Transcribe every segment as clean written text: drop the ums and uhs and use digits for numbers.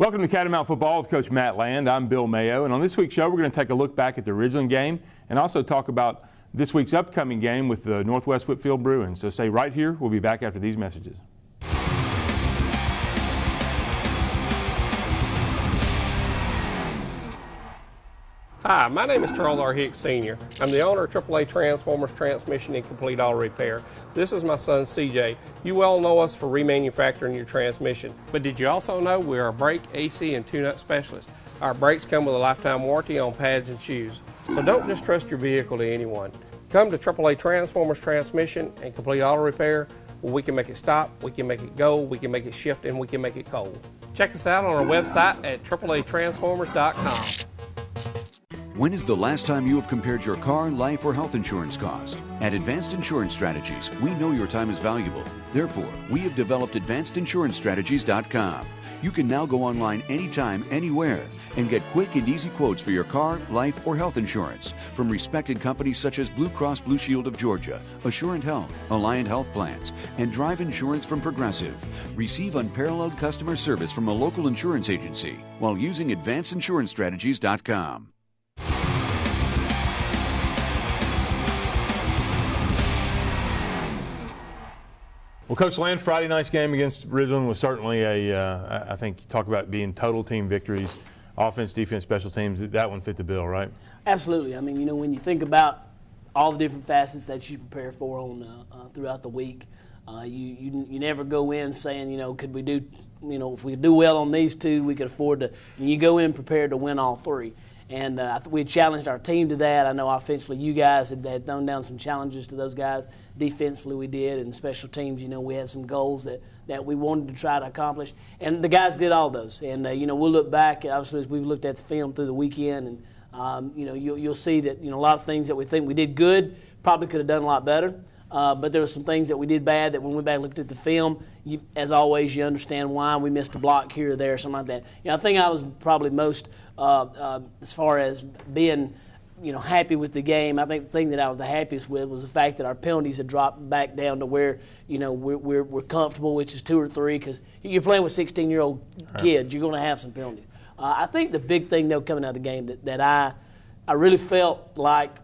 Welcome to Catamount Football with Coach Matt Land. I'm Bill Mayo, and on this week's show we're going to take a look back at the Ridgeland game and also talk about this week's upcoming game with the Northwest Whitfield Bruins. So stay right here. We'll be back after these messages. Hi, my name is Charles R. Hicks Sr. I'm the owner of AAA Transformers, Transmission, and Complete Auto Repair. This is my son, CJ. You well know us for remanufacturing your transmission, but did you also know we are a brake, AC, and tune-up specialist? Our brakes come with a lifetime warranty on pads and shoes. So don't just trust your vehicle to anyone. Come to AAA Transformers, Transmission, and Complete Auto Repair, where we can make it stop, we can make it go, we can make it shift, and we can make it cold. Check us out on our website at AAATransformers.com. When is the last time you have compared your car, life, or health insurance cost? At Advanced Insurance Strategies, we know your time is valuable. Therefore, we have developed AdvancedInsuranceStrategies.com. You can now go online anytime, anywhere, and get quick and easy quotes for your car, life, or health insurance from respected companies such as Blue Cross Blue Shield of Georgia, Assurant Health, Alliant Health Plans, and Drive Insurance from Progressive. Receive unparalleled customer service from a local insurance agency while using AdvancedInsuranceStrategies.com. Well, Coach Land, Friday night's game against Ridgeland was certainly I think you talk about being total team victories, offense, defense, special teams. That one fit the bill, right? Absolutely. I mean, you know, when you think about all the different facets that you prepare for on throughout the week, you never go in saying, you know, could we do, you know, if we do well on these two, we could afford to. And you go in prepared to win all three. And we challenged our team to that. I know offensively you guys had thrown down some challenges to those guys. Defensively we did, and special teams, you know, we had some goals that we wanted to try to accomplish. And the guys did all those. And, you know, we'll look back, obviously, as we've looked at the film through the weekend, and, you know, you'll see that, you know, a lot of things that we think we did good probably could have done a lot better. But there were some things that we did bad that when we went back and looked at the film, as always, you understand why we missed a block here or there, something like that. You know, I think I was probably most, as far as being, you know, happy with the game. I think the thing that I was the happiest with was the fact that our penalties had dropped back down to where, you know, we're comfortable, which is 2 or 3, because you're playing with 16-year-old kids. You're going to have some penalties. I think the big thing, though, coming out of the game that I really felt like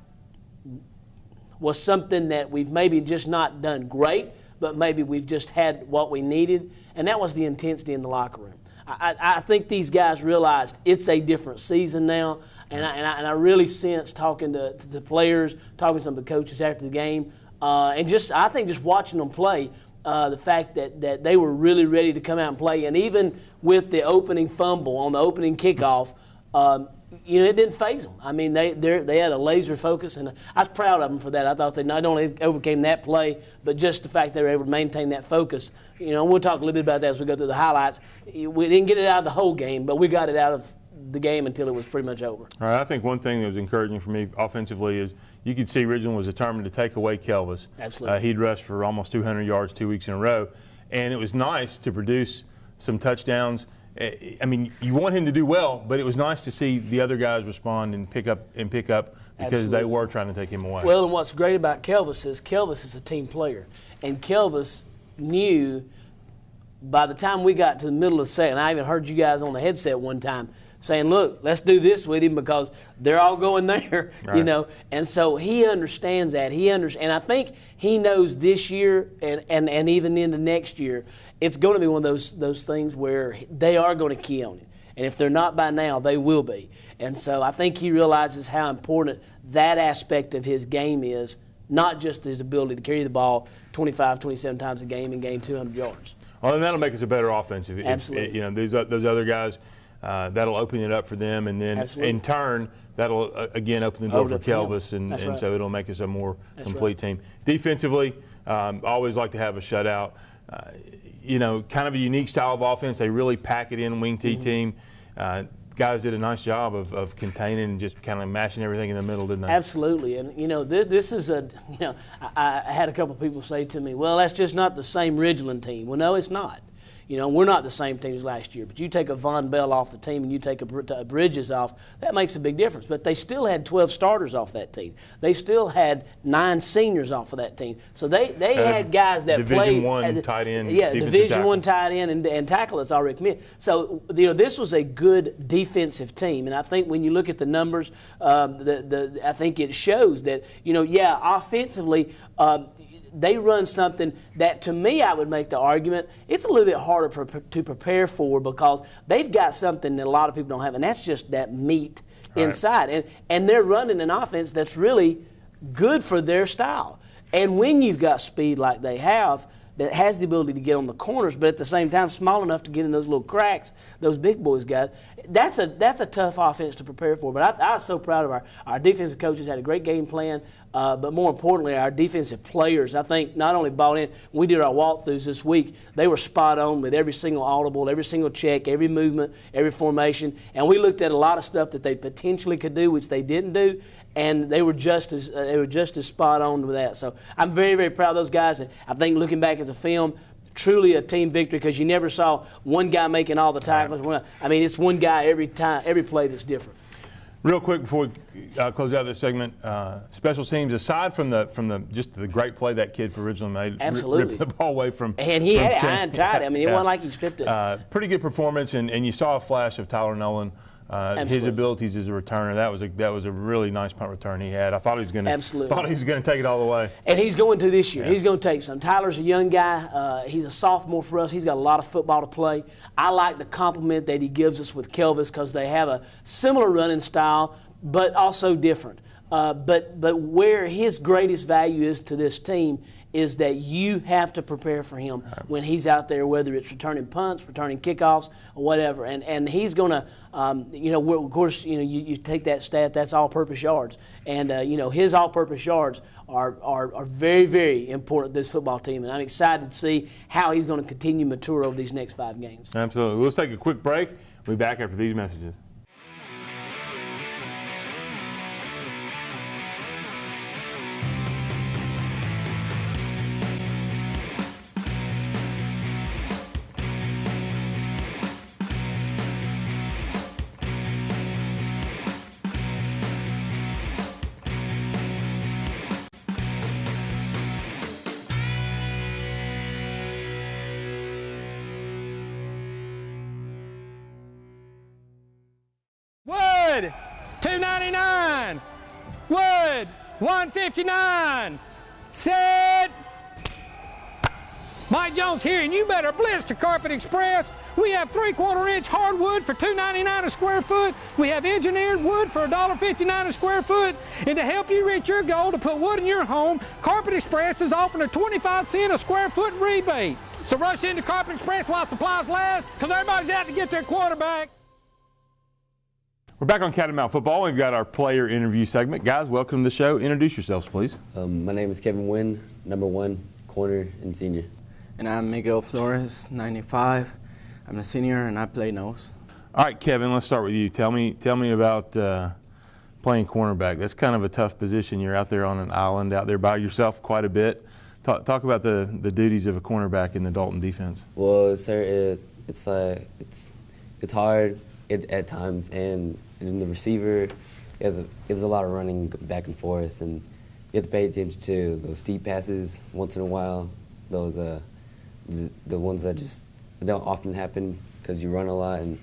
was something that we've maybe just not done great, but maybe we've just had what we needed, and that was the intensity in the locker room. I think these guys realized it's a different season now, and I really sense talking to the players, talking to some of the coaches after the game, and just I think just watching them play, the fact that they were really ready to come out and play, and even with the opening fumble on the opening kickoff, you know, it didn't faze them. I mean, they had a laser focus, and I was proud of them for that. I thought they not only overcame that play, but just the fact they were able to maintain that focus. You know, we'll talk a little bit about that as we go through the highlights. We didn't get it out of the whole game, but we got it out of the game until it was pretty much over. All right, I think one thing that was encouraging for me offensively is you could see Ridgeland was determined to take away Kelvis. Absolutely. He'd rushed for almost 200 yards 2 weeks in a row, and it was nice to produce some touchdowns. I mean, you want him to do well, but it was nice to see the other guys respond and pick up because Absolutely. they were trying to take him away. Well, and what's great about Kelvis is a team player, and Kelvis knew by the time we got to the middle of the second, I even heard you guys on the headset one time saying, look, let's do this with him because they're all going there, right. You know. And so he understands that. And I think he knows this year and even into next year, it's going to be one of those things where they are going to key on it. And if they're not by now, they will be. And so I think he realizes how important that aspect of his game is, not just his ability to carry the ball 25, 27 times a game and gain 200 yards. Well, and that'll make us a better offense. Absolutely. You know, those other guys, that'll open it up for them, and then Absolutely. In turn, that'll again open the door for Kelvis, and right. So it'll make us a more complete right. team. Defensively, always like to have a shutout. You know, kind of a unique style of offense. They really pack it in, wing T team. Guys did a nice job of containing and just kind of mashing everything in the middle, didn't they? Absolutely. And, you know, this is I had a couple of people say to me, well, that's just not the same Ridgeland team. Well, no, it's not. You know, we're not the same team as last year, but you take a Von Bell off the team and you take a Bridges off, that makes a big difference. But they still had 12 starters off that team. They still had 9 seniors off of that team. So they had guys that Division played. I tight end. Yeah, Division I tight end and tackle that's already committed. So, you know, this was a good defensive team. And I think when you look at the numbers, I think it shows that, you know, yeah, offensively, they run something that, to me, I would make the argument, it's a little bit harder to prepare for because they've got something that a lot of people don't have, and that's just that meat inside. And they're running an offense that's really good for their style. And when you've got speed like they have, that has the ability to get on the corners, but at the same time small enough to get in those little cracks, those big boys guys, that's a tough offense to prepare for. But I was so proud of our defensive coaches, had a great game plan, but more importantly, our defensive players, I think, not only bought in. When we did our walkthroughs this week, they were spot on with every single audible, every single check, every movement, every formation, and we looked at a lot of stuff that they potentially could do, which they didn't do. And they were just as spot on with that. So I'm very, very proud of those guys. And I think looking back at the film, truly a team victory because you never saw one guy making all the tackles. Right. I mean, it's one guy every time, every play that's different. Real quick before we close out this segment, special teams, aside from just the great play that kid for Ridgeland made, absolutely, ripped the ball away from. And he had it high and tight. I mean, it wasn't like he stripped it. Pretty good performance, and you saw a flash of Tyler Nolan. His abilities as a returner, that was a really nice punt return he had. I thought he was going to take it all the way. And he's going to this year. Yeah. He's going to take some. Tyler's a young guy. He's a sophomore for us. He's got a lot of football to play. I like the compliment that he gives us with Kelvis because they have a similar running style, but also different. But where his greatest value is to this team is that you have to prepare for him when he's out there, whether it's returning punts, returning kickoffs, or whatever. And he's going to, of course, you take that stat, that's all-purpose yards. And, his all-purpose yards are very, very important to this football team. And I'm excited to see how he's going to continue to mature over these next 5 games. Absolutely. Let's take a quick break. We'll be back after these messages. Wood, $2.99. Wood, $1.59. Set. Mike Jones here, and you better blitz to Carpet Express. We have 3/4-inch hardwood for $2.99 a square foot. We have engineered wood for $1.59 a square foot. And to help you reach your goal to put wood in your home, Carpet Express is offering a 25-cent a square foot rebate. So rush into Carpet Express while supplies last, because everybody's out to get their quarterback. We're back on Catamount Football. We've got our player interview segment. Guys, welcome to the show. Introduce yourselves, please. My name is Kevin Wynn, #1 corner and senior. And I'm Miguel Flores, 95. I'm a senior and I play nose. All right, Kevin, let's start with you. Tell me about playing cornerback. That's kind of a tough position. You're out there on an island, out there by yourself quite a bit. Talk about the duties of a cornerback in the Dalton defense. Well, sir, it's hard at times, and in the receiver, there's a lot of running back and forth, and you have to pay attention to those deep passes once in a while. Those the ones that just don't often happen because you run a lot, and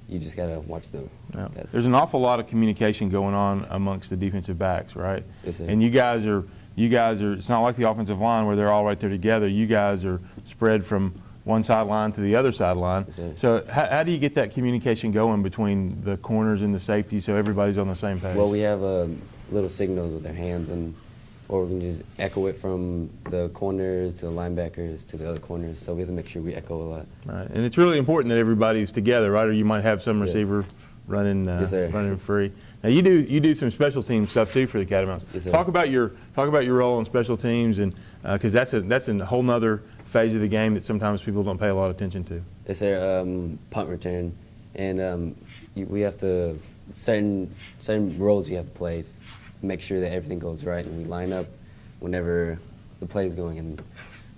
you just gotta watch the passes. There's an awful lot of communication going on amongst the defensive backs, right? Yes, sir. And you guys are. It's not like the offensive line where they're all right there together. You guys are spread from one sideline to the other sideline. Yes, so how do you get that communication going between the corners and the safety so everybody's on the same page? Well, we have little signals with our hands, or we can just echo it from the corners to the linebackers to the other corners. So we have to make sure we echo a lot. Right, and it's really important that everybody's together, right? Or you might have some receiver running free. Now you do some special team stuff too for the Catamounts. Yes, sir. Talk about your role in special teams, and because that's a whole nother phase of the game that sometimes people don't pay a lot of attention to. Yes, sir. Punt return, and we have to certain roles you have to play. Make sure that everything goes right, and we line up whenever the play is going. And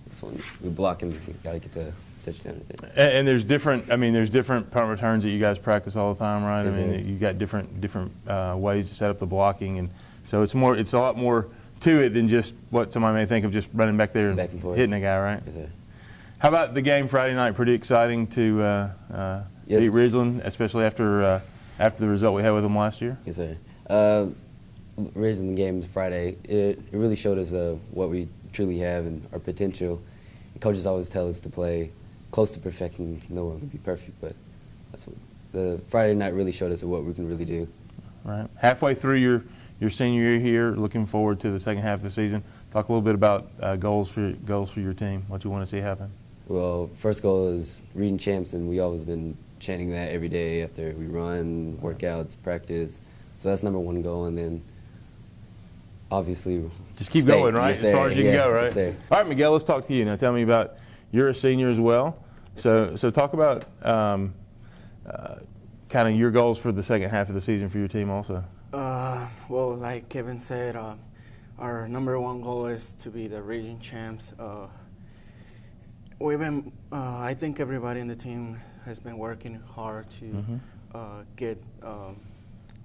this one we block, and we got to get the touchdown, I think. And there's different. I mean, there's different punt returns that you guys practice all the time, right? Yes, I mean, sir. you got different ways to set up the blocking, and so it's a lot more to it than just what somebody may think of just running back there Back and forth. hitting a guy, right? Yes, sir. How about the game Friday night? Pretty exciting to Yes. beat Ridgeland, especially after the result we had with them last year. Yes, sir. Ridgeland game Friday, it really showed us what we truly have and our potential. And coaches always tell us to play close to perfection. No one can be perfect, but that's what the Friday night really showed us what we can really do. Right. Halfway through your senior year here, looking forward to the second half of the season. Talk a little bit about goals for your team. What you want to see happen. Well, first goal is region champs, and we always been chanting that every day after we run, workouts, practice. So that's number one goal, and then obviously just keep stay. going, right? Yes, as far sir. as you can Yeah, go, right? yes, sir. All right, Miguel, let's talk to you now. Tell me about, you're a senior as well. So talk about kind of your goals for the second half of the season for your team also. Well, like Kevin said, our number one goal is to be the region champs. We've been, I think everybody in the team has been working hard to get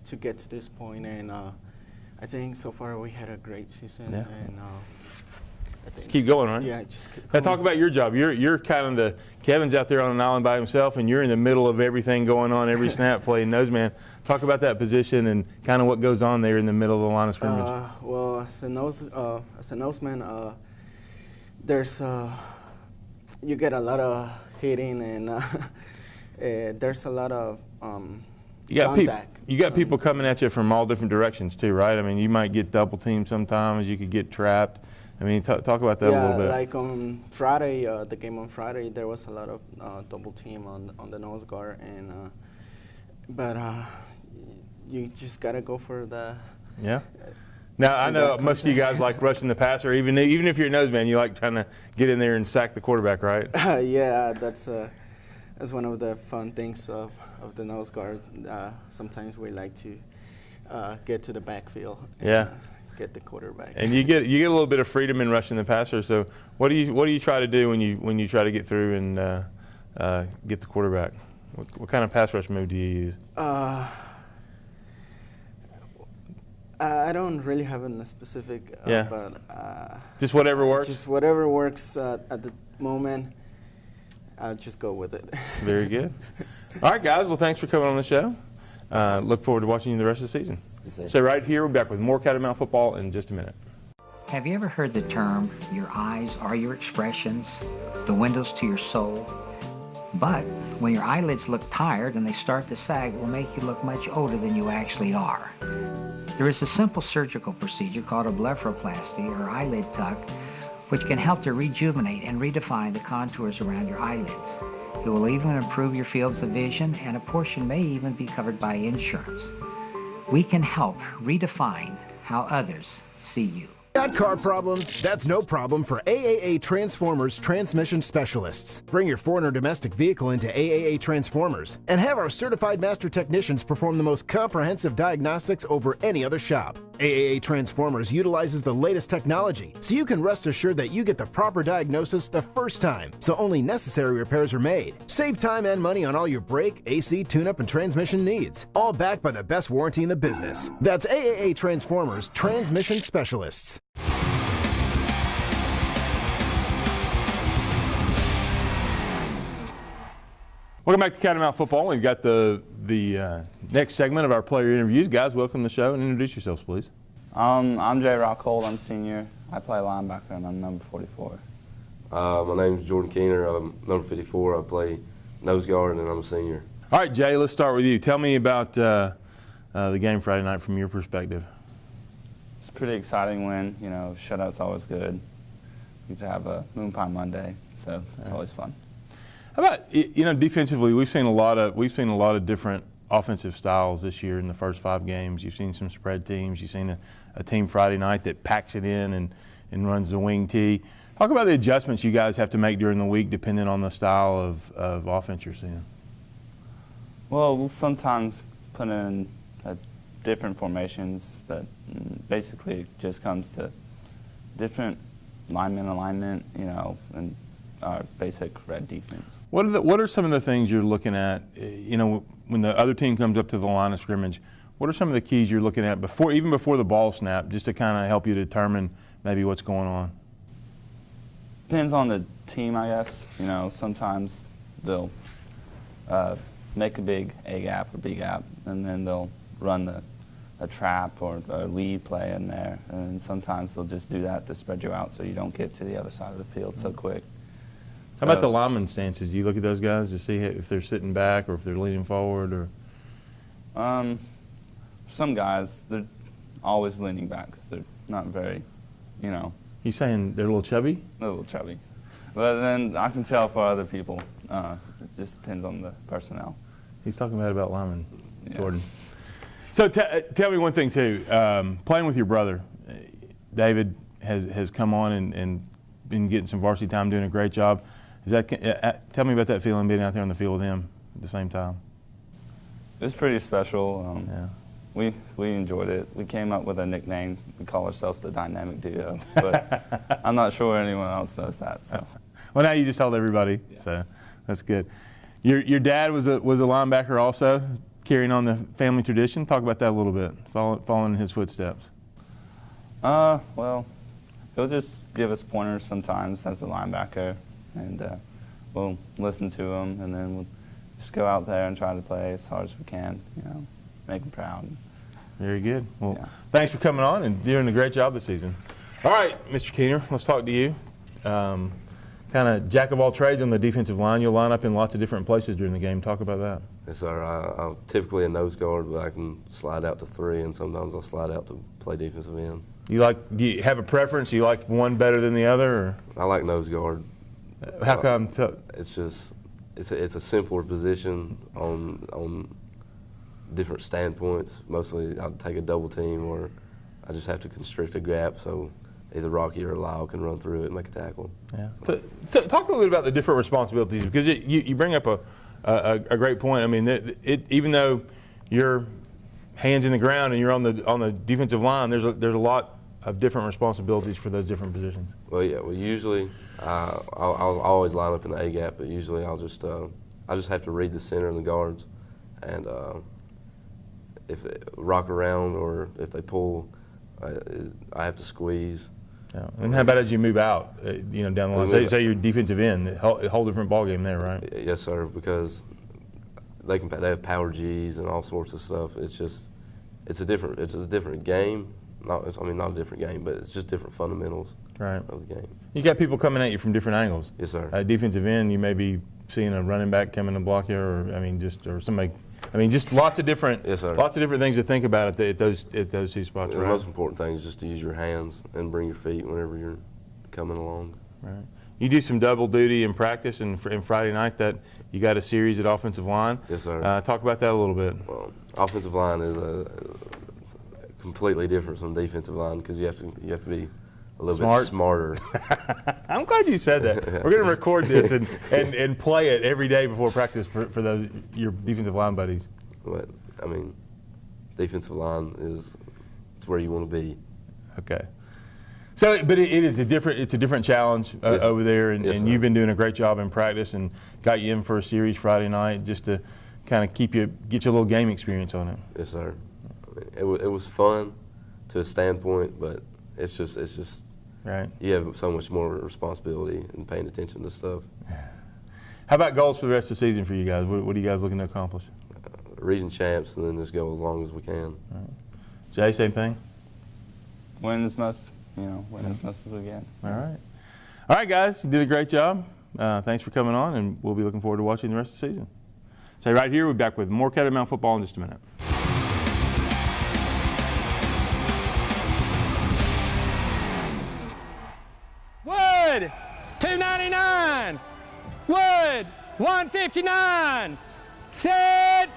to this point, and I think so far we had a great season. Yeah. And I think Just keep going, right? Yeah, just keep Now going. talk about your job. You're kind of Kevin's out there on an island by himself, and you're in the middle of everything going on, every snap, playing nose man. Talk about that position and kind of what goes on there in the middle of the line of scrimmage. Well, as a noseman, there's you get a lot of hitting, and there's a lot of contact. You got people coming at you from all different directions too, right? I mean, you might get double teamed sometimes. You could get trapped. I mean, talk about that a little bit. Yeah, like on Friday, the game on Friday, there was a lot of double team on the nose guard, and but you just gotta go for the. Yeah. Now I know most of you guys like rushing the passer. Even if you're a nose man, you like trying to get in there and sack the quarterback, right? Yeah, that's one of the fun things of the nose guard. Sometimes we like to get to the backfield. And get the quarterback. And you get a little bit of freedom in rushing the passer. So what do you try to do when you try to get through and get the quarterback? What kind of pass rush move do you use? I don't really have a specific, but just whatever works. Just whatever works at the moment. I'll just go with it. Very good. All right, guys. Well, thanks for coming on the show. Look forward to watching you the rest of the season. So right here, we'll be back with more Catamount football in just a minute. Have you ever heard the term, your eyes are your expressions, the windows to your soul? But when your eyelids look tired and they start to sag, it will make you look much older than you actually are. There is a simple surgical procedure called a blepharoplasty or eyelid tuck, which can help to rejuvenate and redefine the contours around your eyelids. It will even improve your fields of vision, and a portion may even be covered by insurance. We can help redefine how others see you. Got car problems? That's no problem for AAA Transformers Transmission Specialists. Bring your foreign or domestic vehicle into AAA Transformers and have our certified master technicians perform the most comprehensive diagnostics over any other shop. AAA Transformers utilizes the latest technology, so you can rest assured that you get the proper diagnosis the first time, so only necessary repairs are made. Save time and money on all your brake, AC, tune-up, and transmission needs, all backed by the best warranty in the business. That's AAA Transformers Transmission Specialists. Welcome back to Catamount Football. We've got the next segment of our player interviews. Guys, welcome to the show and introduce yourselves, please. I'm Jay Rockhold. I'm senior. I play linebacker and I'm number 44. My name is Jordan Keener. I'm number 54. I play nose guard and I'm a senior. All right, Jay, let's start with you. Tell me about the game Friday night from your perspective. It's a pretty exciting win. You know, shutout's always good. We get to have a Moon Pie Monday, so it's always fun. How about, defensively? We've seen a lot of different offensive styles this year in the first 5 games. You've seen some spread teams. You've seen a team Friday night that packs it in and runs the wing tee. Talk about the adjustments you guys have to make during the week depending on the style of offense you're seeing. Well, we'll sometimes put in different formations, but basically it just comes to different lineman alignment, and our basic red defense. What are some of the things you're looking at, you know, when the other team comes up to the line of scrimmage? What are some of the keys you're looking at even before the ball snap, just to kind of help you determine maybe what's going on? Depends on the team, I guess. You know, sometimes they'll make a big A gap or B gap, and then they'll run a trap or a lead play in there. And sometimes they'll just do that to spread you out so you don't get to the other side of the field so quick. How about the lineman stances? Do you look at those guys to see if they're sitting back or if they're leaning forward? Or some guys, they're always leaning back because they're not very, you know. You saying they're a little chubby? A little chubby. But then I can tell for other people. It just depends on the personnel. He's talking about linemen, Yeah. Jordan. So tell me one thing, too. Playing with your brother, David has come on and been getting some varsity time, doing a great job. Tell me about that feeling, being out there on the field with him at the same time. It was pretty special. Yeah. We enjoyed it. We came up with a nickname. We call ourselves the Dynamic Duo, but I'm not sure anyone else knows that. So. Well, now you just told everybody, so that's good. Your dad was a linebacker also, carrying on the family tradition. Talk about that a little bit, following in his footsteps. Well, he'll just give us pointers sometimes as a linebacker, and we'll listen to him, and then we'll just go out there and try to play as hard as we can, you know, make him proud. Very good. Well, Yeah. Thanks for coming on and doing a great job this season. All right, Mr. Keener, let's talk to you. Kind of jack of all trades on the defensive line. You'll line up in lots of different places during the game. Talk about that. Yes, sir. I'm typically a nose guard, but I can slide out to 3, and sometimes I'll slide out to play defensive end. Do you have a preference? You like one better than the other? Or? I like nose guard. How come? It's just it's a simpler position on different standpoints. Mostly I'll take a double team, or I just have to constrict a gap so either Rocky or Lyle can run through it and make a tackle. Yeah. Talk a little bit about the different responsibilities, because you bring up a great point. I mean, even though you're hands in the ground and you're on the defensive line, there's a lot of different responsibilities for those different positions. Well, yeah. Well, usually I'll always line up in the A gap, but usually I just have to read the center and the guards, and if they rock around or if they pull, I have to squeeze. Yeah. And how about as you move out, down the line? Say you're defensive end, a whole different ballgame there, right? Yes, sir. Because they have power G's and all sorts of stuff. It's a different game. Not a different game, but it's just different fundamentals of the game. You got people coming at you from different angles. Yes, sir. Defensive end, you may be seeing a running back coming to block you, or somebody. Just lots of different things to think about at those two spots. The most important thing is just to use your hands and bring your feet whenever you're coming along. Right. You do some double duty in practice, and Friday night that you got a series at offensive line. Yes, sir. Talk about that a little bit. Well, offensive line is completely different from defensive line because you have to be a little bit smarter. I'm glad you said that. We're going to record this and play it every day before practice for your defensive line buddies. But defensive line it's where you want to be. Okay. So, but it's a different challenge over there, and you've been doing a great job in practice and got you in for a series Friday night just to kind of get you a little game experience on it. Yes, sir. It was fun to a standpoint, but it's just right. You have so much more responsibility and paying attention to stuff. How about goals for the rest of the season for you guys? What are you guys looking to accomplish? Region champs, and then just go as long as we can. Right. Jay, same thing. Win as much as we can. All right, guys, you did a great job. Thanks for coming on, and we'll be looking forward to watching the rest of the season. So right here, we'll be back with more Catamount football in just a minute. Wood, $2.99. Wood, $1.59. Set.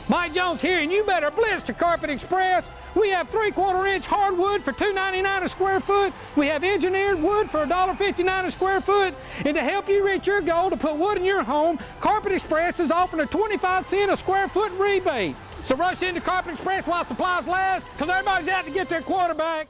Mike Jones here, and you better blitz to Carpet Express. We have 3/4-inch hardwood for $2.99 a square foot. We have engineered wood for $1.59 a square foot. And to help you reach your goal to put wood in your home, Carpet Express is offering a 25-cent a square foot rebate. So rush into Carpet Express while supplies last, because everybody's out to get their quarterback.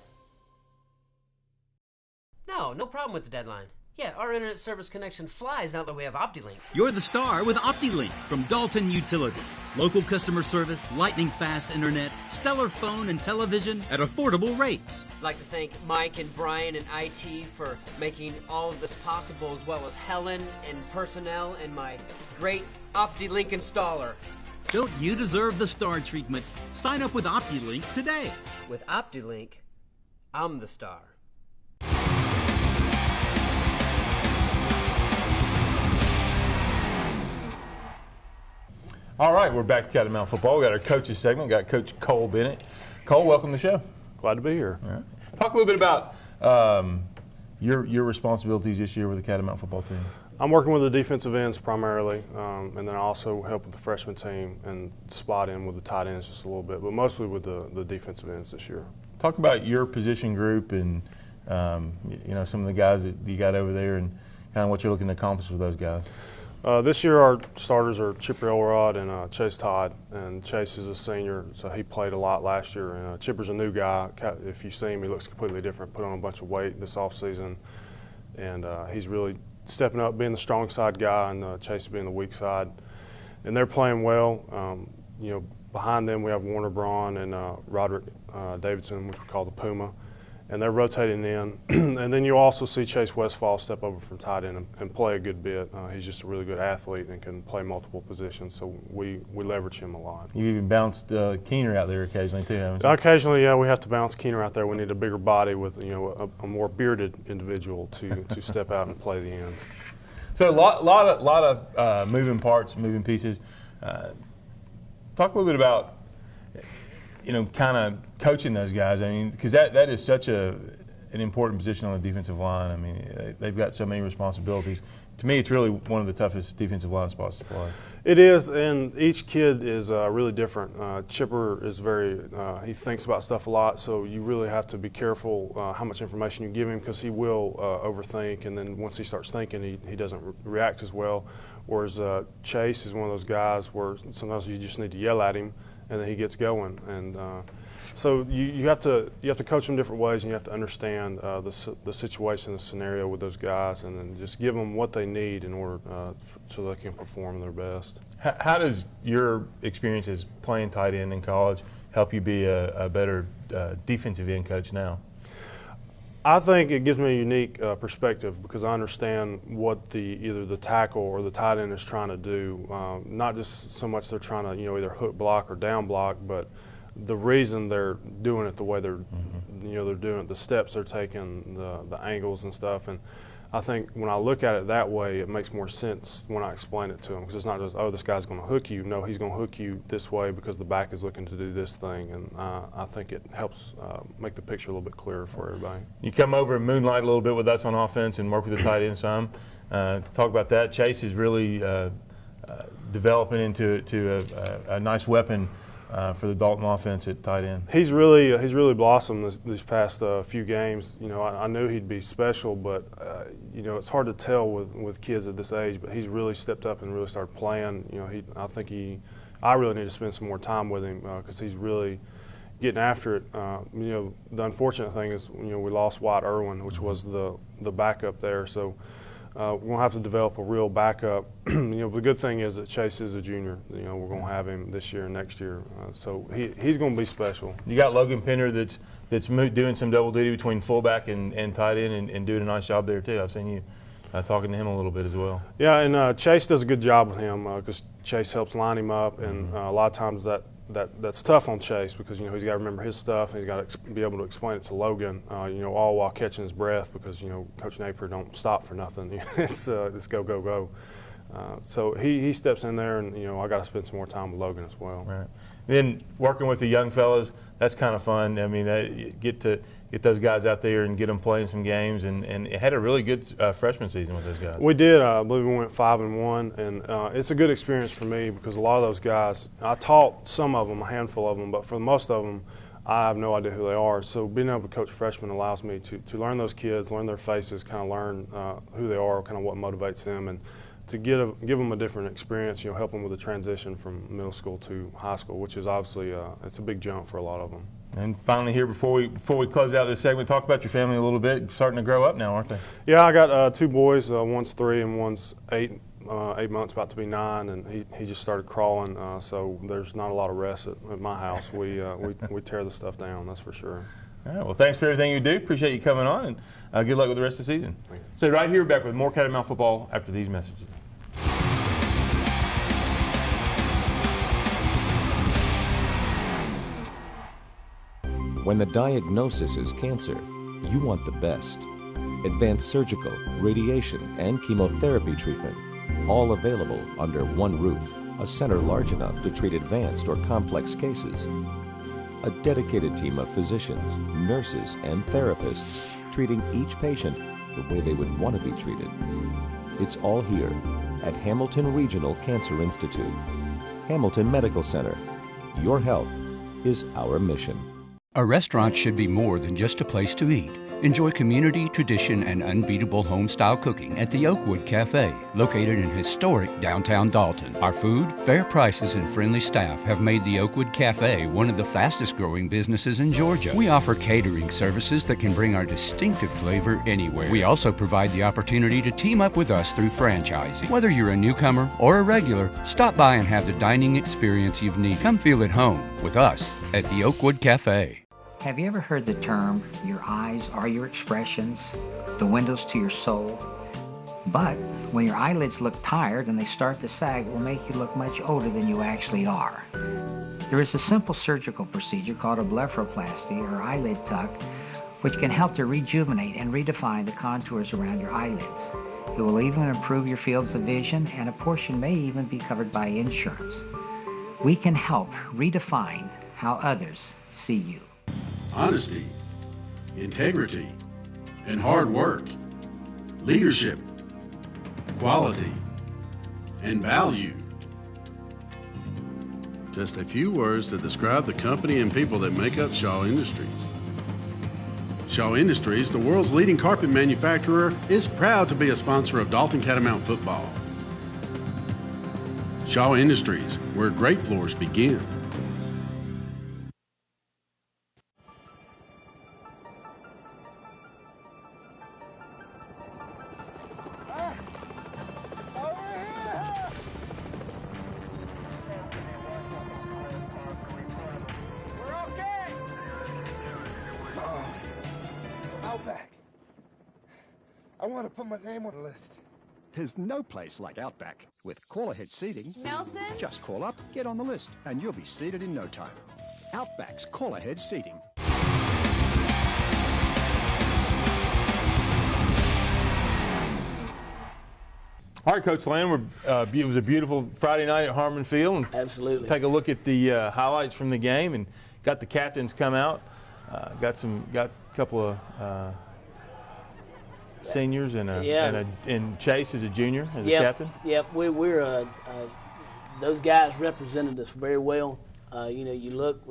No problem with the deadline. Yeah, our internet service connection flies now that we have OptiLink. You're the star with OptiLink from Dalton Utilities. Local customer service, lightning fast internet, stellar phone and television at affordable rates. I'd like to thank Mike and Brian and IT for making all of this possible, as well as Helen and personnel and my great OptiLink installer. Don't you deserve the star treatment? Sign up with OptiLink today. With OptiLink, I'm the star. All right, we're back to Catamount Football. We got our coaches segment. We got Coach Cole Bennett. Cole, welcome to the show. Glad to be here. All right. Talk a little bit about your responsibilities this year with the Catamount football team. I'm working with the defensive ends primarily, and then I also help with the freshman team and spot in with the tight ends just a little bit, but mostly with the defensive ends this year. Talk about your position group and some of the guys that you got over there and kind of what you're looking to accomplish with those guys. This year our starters are Chipper Elrod and Chase Todd, and Chase is a senior, so he played a lot last year. And Chipper's a new guy. If you see him, he looks completely different, put on a bunch of weight this offseason, and he's really stepping up, being the strong side guy, and Chase being the weak side. And they're playing well. Behind them we have Warner Braun and Roderick Davidson, which we call the Puma. And they're rotating in. And then you also see Chase Westfall step over from tight end and play a good bit. He's just a really good athlete and can play multiple positions, so we leverage him a lot. You even bounced Keener out there occasionally too, haven't you? Occasionally, yeah, we have to bounce Keener out there. We need a bigger body with a more bearded individual to step out and play the end. So a lot of moving parts, moving pieces. Talk a little bit about kind of coaching those guys. I mean, because that is such an important position on the defensive line. I mean, they've got so many responsibilities. To me, it's really one of the toughest defensive line spots to play. It is, and each kid is really different. Chipper is he thinks about stuff a lot, so you really have to be careful how much information you give him, because he will overthink, and then once he starts thinking, he doesn't react as well. Whereas Chase is one of those guys where sometimes you just need to yell at him, and then he gets going. And so you have to coach them different ways, and you have to understand the situation, the scenario with those guys, and then just give them what they need in order so they can perform their best. How does your experience as playing tight end in college help you be a better defensive end coach now? I think it gives me a unique perspective, because I understand what either the tackle or the tight end is trying to do. Not just so much they're trying to either hook block or down block, but the reason they're doing it the way they're they're doing it, the steps they're taking, the angles and stuff. And I think when I look at it that way, it makes more sense when I explain it to them, because it's not just, oh, this guy's going to hook you. No, he's going to hook you this way because the back is looking to do this thing, and I think it helps make the picture a little bit clearer for everybody. You come over and moonlight a little bit with us on offense and work with the tight end some. Talk about that. Chase is really developing into a nice weapon for the Dalton offense at tight end. He's really blossomed these past few games. I knew he'd be special, but it's hard to tell with kids at this age. But he's really stepped up and really started playing. I really need to spend some more time with him, because he's really getting after it. The unfortunate thing is we lost Wyatt Irwin, which was the backup there. So we're going to have to develop a real backup. The good thing is that Chase is a junior. We're going to have him this year and next year. So he's going to be special. You got Logan Pender that's doing some double duty between fullback and tight end and doing a nice job there too. I've seen you talking to him a little bit as well. Yeah, and Chase does a good job with him, because Chase helps line him up, and a lot of times that's tough on Chase, because he's got to remember his stuff, and he's got to be able to explain it to Logan, all while catching his breath, because Coach Napier don't stop for nothing. It's go go go. So he steps in there, and I got to spend some more time with Logan as well. Right. Then working with the young fellas, that's kind of fun. I mean, get those guys out there and get them playing some games, and it had a really good freshman season with those guys. We did. I believe we went 5-1, and it's a good experience for me, because a lot of those guys, I taught some of them, a handful of them, but for most of them, I have no idea who they are. So being able to coach freshmen allows me to learn those kids, learn their faces, kind of learn who they are, kind of what motivates them, and to give them a different experience, help them with the transition from middle school to high school, which is obviously it's a big jump for a lot of them. And finally here, before we close out this segment, talk about your family a little bit. Starting to grow up now, aren't they? Yeah, I got 2 boys. One's 3 and one's 8 months, about to be 9, and he just started crawling. So there's not a lot of rest at my house. We tear the stuff down, that's for sure. All right, well, thanks for everything you do. Appreciate you coming on, and good luck with the rest of the season. So right here, back with more Catamount football after these messages. When the diagnosis is cancer, you want the best. Advanced surgical, radiation, and chemotherapy treatment, all available under one roof. A center large enough to treat advanced or complex cases. A dedicated team of physicians, nurses, and therapists treating each patient the way they would want to be treated. It's all here at Hamilton Regional Cancer Institute. Hamilton Medical Center. Your health is our mission. A restaurant should be more than just a place to eat. Enjoy community, tradition, and unbeatable home-style cooking at the Oakwood Cafe, located in historic downtown Dalton. Our food, fair prices, and friendly staff have made the Oakwood Cafe one of the fastest-growing businesses in Georgia. We offer catering services that can bring our distinctive flavor anywhere. We also provide the opportunity to team up with us through franchising. Whether you're a newcomer or a regular, stop by and have the dining experience you've needed. Come feel at home with us at the Oakwood Cafe. Have you ever heard the term, your eyes are your expressions, the windows to your soul? But when your eyelids look tired and they start to sag, it will make you look much older than you actually are. There is a simple surgical procedure called a blepharoplasty or eyelid tuck, which can help to rejuvenate and redefine the contours around your eyelids. It will even improve your fields of vision, and a portion may even be covered by insurance. We can help redefine how others see you. Honesty, integrity, and hard work, leadership, quality, and value. Just a few words to describe the company and people that make up Shaw Industries. Shaw Industries, the world's leading carpet manufacturer, is proud to be a sponsor of Dalton Catamount football. Shaw Industries, where great floors begin. I want to put my name on the list. There's no place like Outback. With call-ahead seating, Nelson? Just call up, get on the list, and you'll be seated in no time. Outback's call-ahead seating. All right, Coach Land, it was a beautiful Friday night at Harmon Field. And absolutely. Take a look at the highlights from the game, and got the captains come out. Got a couple of seniors and Chase is a junior as a captain. Yep, we're those guys represented us very well. You look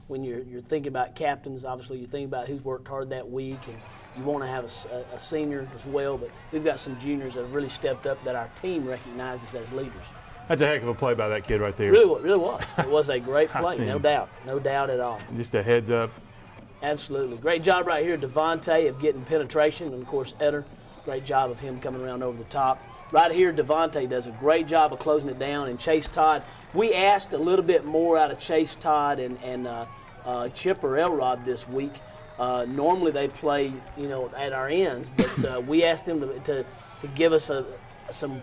when you're thinking about captains. Obviously, you think about who's worked hard that week, and you want to have a senior as well. But we've got some juniors that have really stepped up that our team recognizes as leaders. That's a heck of a play by that kid right there. Really was. It was a great play, no doubt at all. Just a heads up. Absolutely. Great job right here, Devontae, of getting penetration. And, of course, Eder, great job of him coming around over the top. Right here, Devontae does a great job of closing it down. And Chase Todd, we asked a little bit more out of Chase Todd and Chipper Elrod this week. Normally they play, at our ends. But we asked them to give us some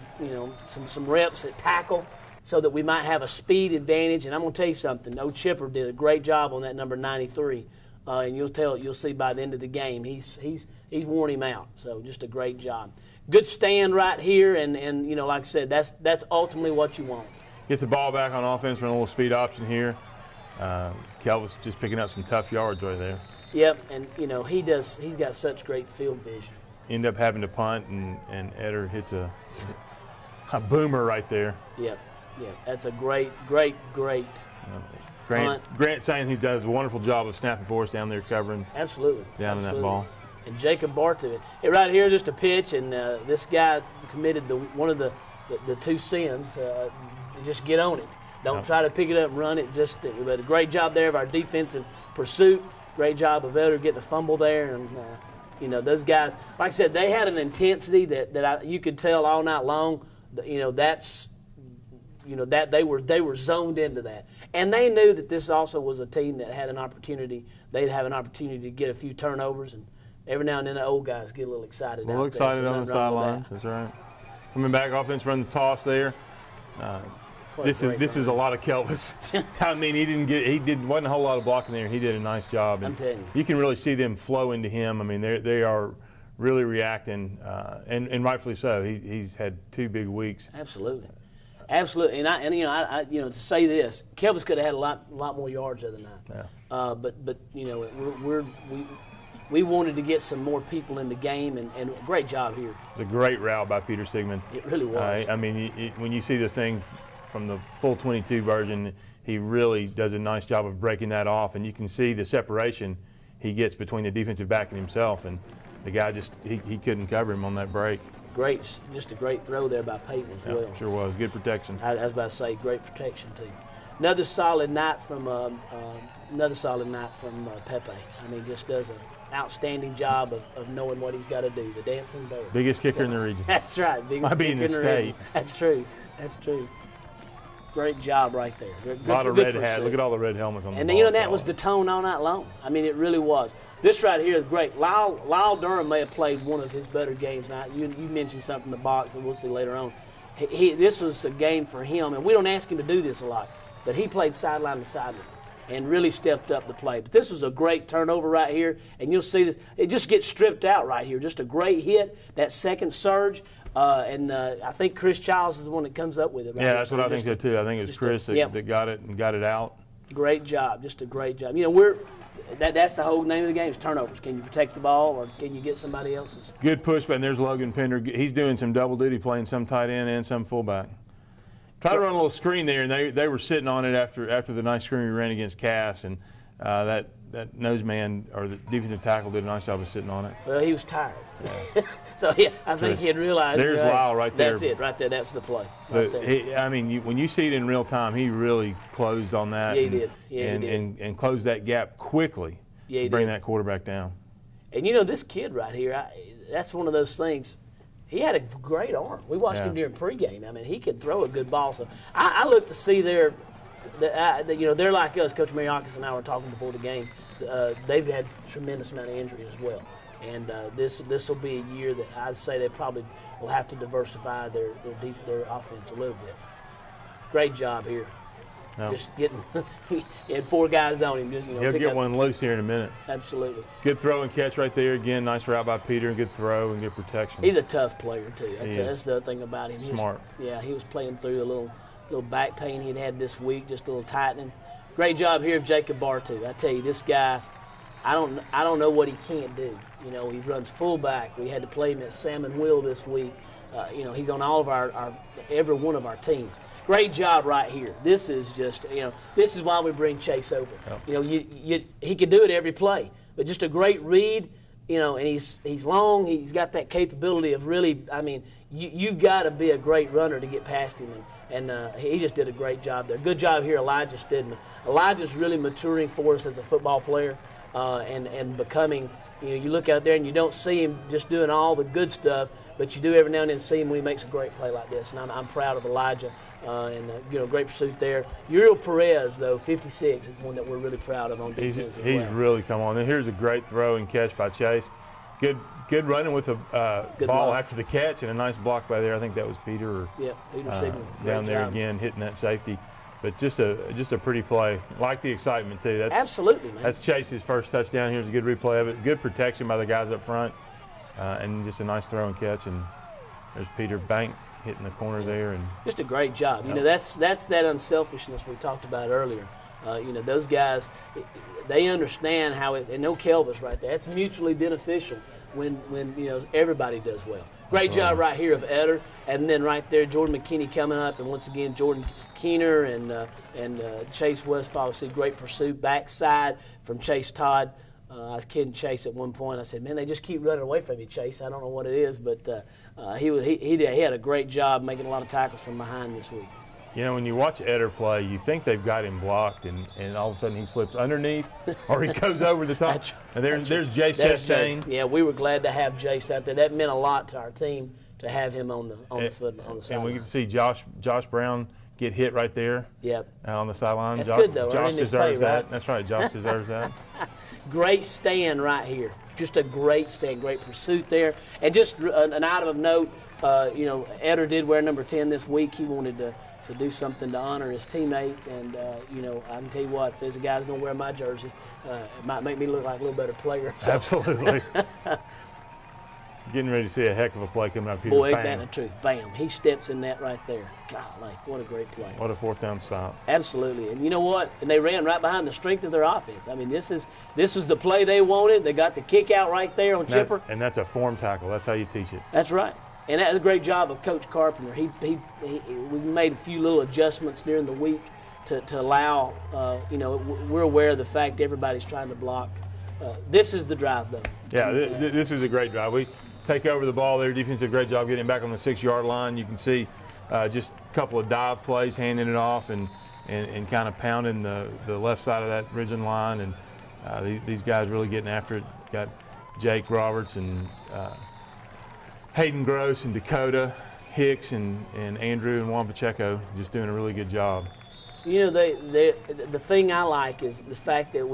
reps at tackle so that we might have a speed advantage. And I'm going to tell you something. Chipper did a great job on that number 93. And you'll see by the end of the game, he's worn him out. So just a great job. Good stand right here, and like I said, that's ultimately what you want. Get the ball back on offense, run a little speed option here. Kelvis just picking up some tough yards right there. Yep, and he's got such great field vision. End up having to punt, and Eder hits a boomer right there. Yep, that's a great. Grant saying he does a wonderful job of snapping for us down there, covering. Absolutely. Down in that ball. And Jacob Bartu. Right here, just a pitch, and this guy committed one of the the two sins. Just get on it. Don't try to pick it up and run it. But a great job there of our defensive pursuit. Great job of Elder getting a fumble there, and those guys, like I said, they had an intensity that you could tell all night long. That they were zoned into that, and they knew that this also was a team that had an opportunity. They'd have an opportunity to get a few turnovers, and every now and then the old guys get a little excited. A little excited on the sidelines. That's right. Coming back, offense run the toss there. This is a lot of Kelvis. I mean, wasn't a whole lot of blocking there. He did a nice job. I'm telling you. You can really see them flow into him. I mean, they are really reacting, and rightfully so. He's had 2 big weeks. Absolutely. Absolutely, and to say this, Kelvis could have had a lot more yards the other night. Yeah. But we wanted to get some more people in the game, and great job here. It's a great route by Peter Sigmund. It really was. I mean, when you see the thing from the full 22 version, he really does a nice job of breaking that off, and you can see the separation he gets between the defensive back and himself, and the guy he couldn't cover him on that break. Just a great throw there by Peyton as well. Sure was. Good protection. I was about to say, great protection too. Another solid night from Pepe. I mean, just does an outstanding job of knowing what he's got to do. The dancing bear. Biggest kicker in the region. That's right. Might be in the state. That's true. Great job right there. A lot of red hats. Look at all the red helmets on the ball. And that was the tone all night long. I mean, it really was. This right here is great. Lyle Durham may have played one of his better games now. You mentioned something in the box that we'll see later on. This was a game for him, and we don't ask him to do this a lot, but he played sideline to sideline and really stepped up the play. But this was a great turnover right here, and you'll see this. It just gets stripped out right here. Just a great hit, that second surge. I think Chris Childs is the one that comes up with it. Right? Yeah, that's what I think so too. I think it was Chris that got it and got it out. Great job, just a great job. That's the whole name of the game is turnovers. Can you protect the ball, or can you get somebody else's? Good push, and there's Logan Pender. He's doing some double duty, playing some tight end and some fullback. Try to run a little screen there, and they were sitting on it after the nice screen we ran against Cass, and that nose man or the defensive tackle did a nice job of sitting on it. Well, he was tired. Yeah. So I think he had realized. There's Lyle right there. That's it, right there. That's the play. When you see it in real time, he really closed on that. Yeah, he did. Yeah, he did. And closed that gap quickly. Yeah, he bring did. That quarterback down. And this kid right here, that's one of those things. He had a great arm. We watched him during pregame. I mean, he could throw a good ball. So I look to see they're like us. Coach Mariakis and I were talking before the game. They've had a tremendous amount of injuries as well. And this will be a year that I'd say they probably will have to diversify their offense a little bit. Great job here. Yep. Just getting he had 4 guys on him. He'll get one loose here in a minute. Absolutely. Good throw and catch right there again. Nice route by Peter and good throw and good protection. He's a tough player too. That's the other thing about him. Smart. He was playing through a little back pain he'd had this week, just a little tightening. Great job here of Jacob Bartu. I tell you, this guy, I don't know what he can't do. He runs fullback. We had to play him at Salmon Wheel this week. He's on all of every one of our teams. Great job right here. This is just, this is why we bring Chase over. Yep. He can do it every play, but just a great read. And he's long. He's got that capability of really. I mean, you've got to be a great runner to get past him, and he just did a great job there. Good job here, Elijah Stidman. Elijah's really maturing for us as a football player, and becoming. You look out there and you don't see him just doing all the good stuff, but you do every now and then see him when he makes a great play like this. And I'm proud of Elijah, and great pursuit there. Uriel Perez, though, 56, is one that we're really proud of on defense. He's really come on. And here's a great throw and catch by Chase. Good running with a ball after the catch, and a nice block by there. I think that was Peter. Peter Sigmund down there again, hitting that safety. But just a pretty play. Like the excitement, too. Absolutely, man. That's Chase's first touchdown. Here's a good replay of it. Good protection by the guys up front. And just a nice throw and catch. And there's Peter Bank hitting the corner there. And just a great job. That's that unselfishness we talked about earlier. Those guys, they understand how it – and no Kelvis right there. It's mutually beneficial when everybody does well. Great job right here of Eder, and then right there Jordan McKinney coming up, and once again Jordan Keener and Chase Westphal. See great pursuit backside from Chase Todd. I was kidding Chase at one point. I said, "Man, they just keep running away from you, Chase. I don't know what it is, but he had a great job making a lot of tackles from behind this week." You know, when you watch Eder play, you think they've got him blocked, and all of a sudden he slips underneath or he goes over the top. And there's Jace Chastain. Yeah, we were glad to have Jace out there. That meant a lot to our team to have him on the sideline. And we can see Josh Brown get hit right there. Yep. On the sideline. That's good, though. Josh deserves play, that. Right? That's right. Josh deserves that. Great stand right here. Just a great stand, great pursuit there. And just an item of note, Eder did wear number 10 this week. He wanted to do something to honor his teammate. And, I can tell you what, if there's a guy's going to wear my jersey, it might make me look like a little better player. So. Absolutely. Getting ready to see a heck of a play coming up here. Boy, ain't that the truth. Bam. He steps in that right there. Golly, what a great play. What a fourth down stop. Absolutely. And you know what? And they ran right behind the strength of their offense. I mean, this was the play they wanted. They got the kick out right there on Chipper. And that's a form tackle. That's how you teach it. That's right. And that was a great job of Coach Carpenter. We made a few little adjustments during the week to allow, we're aware of the fact everybody's trying to block. This is the drive, though. Yeah, this is a great drive. We take over the ball there. Defense did a great job getting back on the 6-yard line. You can see just a couple of dive plays, handing it off and kind of pounding the left side of that Ridgeland line. And these guys really getting after it. Got Jake Roberts and Hayden Gross and Dakota Hicks and Andrew and Juan Pacheco just doing a really good job. You know, the thing I like is the fact that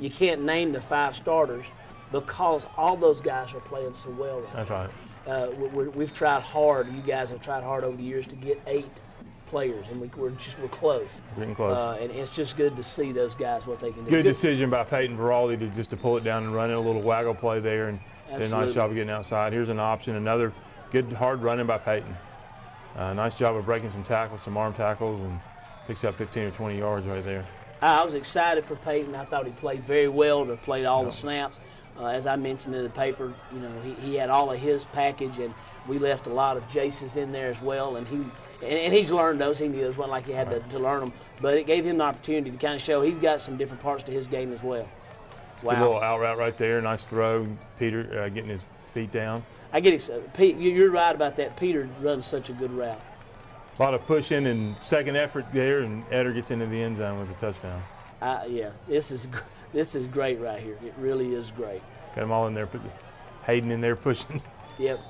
you can't name the 5 starters because all those guys are playing so well right That's now. right. We've tried hard. You guys have tried hard over the years to get 8 players, and we're close. Getting close. And it's just good to see those guys what they can do. Good decision by Peyton Veraldi to pull it down and run in a little waggle play there and did a nice job of getting outside. Here's an option, another good hard running by Peyton. Nice job of breaking some tackles, some arm tackles, and picks up 15 or 20 yards right there. I was excited for Peyton. I thought he played very well to play all the snaps. As I mentioned in the paper, he had all of his package, and we left a lot of Jace's in there as well. And he's learned those. He knew those wasn't like he had to learn them, but it gave him the opportunity to kind of show he's got some different parts to his game as well. Wow. Good little out route right there. Nice throw. Peter getting his feet down. I get excited. You're right about that. Peter runs such a good route. A lot of pushing and second effort there, and Eder gets into the end zone with a touchdown. Yeah, this is great right here. It really is great. Got them all in there. Put Hayden in there pushing. Yep.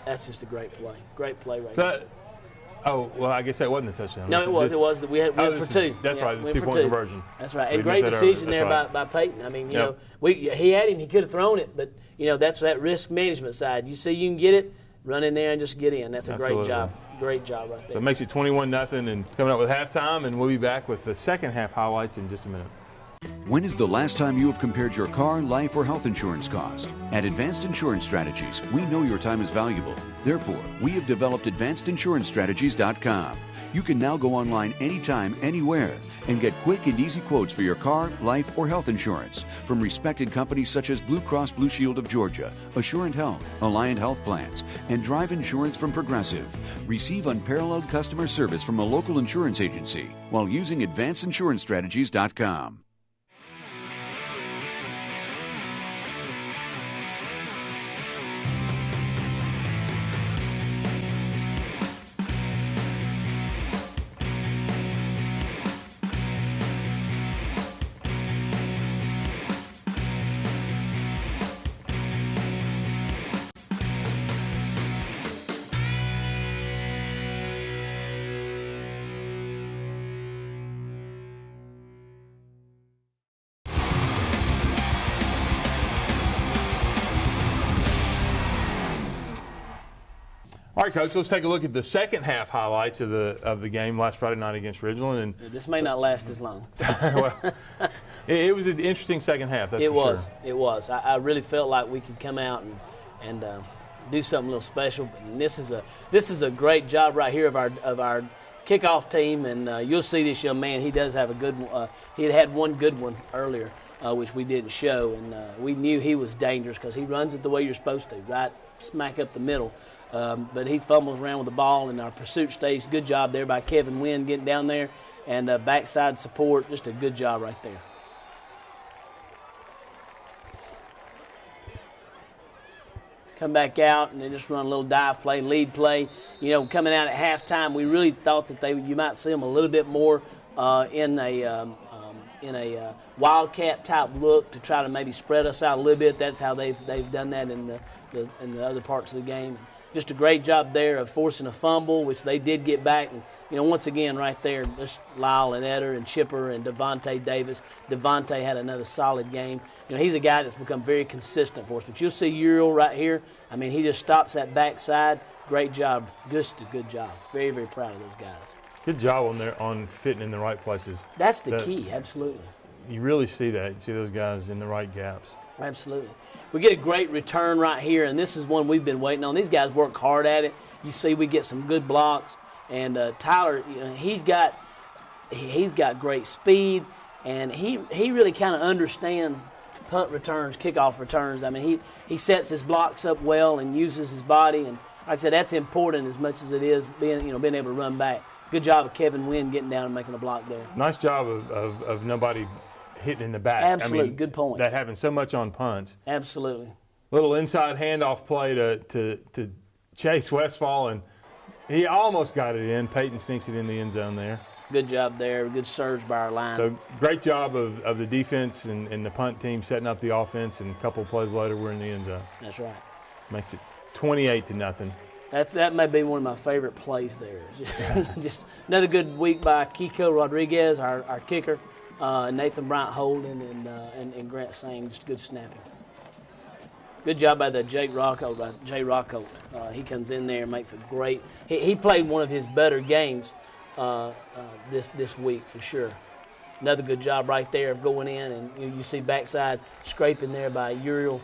That's just a great play. Great play right there. there. Oh, well, I guess that wasn't a touchdown. No, it was. We went for 2. That's right. It's 2-point conversion. That's right. And great decision there by Peyton. I mean, he had him. He could have thrown it, but, that's that risk management side. You see you can get it, run in there and just get in. That's a great job. Great job right there. So it makes it 21-0 and coming up with halftime, and we'll be back with the second half highlights in just a minute. When is the last time you have compared your car, life, or health insurance cost? At Advanced Insurance Strategies, we know your time is valuable. Therefore, we have developed AdvancedInsuranceStrategies.com. You can now go online anytime, anywhere, and get quick and easy quotes for your car, life, or health insurance from respected companies such as Blue Cross Blue Shield of Georgia, Assurant Health, Alliant Health Plans, and Drive Insurance from Progressive. Receive unparalleled customer service from a local insurance agency while using AdvancedInsuranceStrategies.com. All right, Coach, let's take a look at the second half highlights of the game last Friday night against Ridgeland. And this may not last as long. Well, it was an interesting second half, that's for sure. It was. I really felt like we could come out and do something a little special. And this is a great job right here of our kickoff team, and you'll see this young man. He does have a good one. He had one good one earlier, which we didn't show, and we knew he was dangerous because he runs it the way you're supposed to, right smack up the middle. But he fumbles around with the ball, and our pursuit stays. Good job there by Kevin Wynn getting down there, and backside support. Just a good job right there. come back out and they just run a little dive play, lead play. You know, coming out at halftime, we really thought that you might see them a little bit more in a wildcat type look to try to maybe spread us out a little bit. That's how they've done that in the other parts of the game. Just a great job there of forcing a fumble, which they did get back. And, you know, once again, right there, just Lyle and Eder and Chipper and Devontae Davis. Devontae had another solid game. You know, he's a guy that's become very consistent for us. But you'll see Uriel right here. I mean, he just stops that backside. Great job. Just a good job. Very, very proud of those guys. Good job on fitting in the right places. That's the key, absolutely. You really see that. You see those guys in the right gaps. Absolutely. We get a great return right here, and this is one we've been waiting on. These guys work hard at it. You see we get some good blocks. And Tyler, you know, he's got great speed, and he really kind of understands punt returns, kickoff returns. I mean, he sets his blocks up well and uses his body, and like I said, that's important as much as it is being able to run back. Good job of Kevin Wynn getting down and making a block there. Nice job of nobody hitting in the back. Absolutely, I mean, good point. That having so much on punts. Absolutely. Little inside handoff play to Chase Westfall, and he almost got it in. Peyton sneaks it in the end zone there. Good job there. Good surge by our line. So great job of the defense and the punt team setting up the offense, and a couple of plays later we're in the end zone. That's right. Makes it 28-0. That may be one of my favorite plays there. Just another good week by Kiko Rodriguez, our kicker, Nathan Bryant Holden, and Grant Sang. Just good snapping. Good job by Jay Rocco. He comes in there and makes a great. He played one of his better games this week for sure. Another good job right there of going in, and you see backside scraping there by Uriel.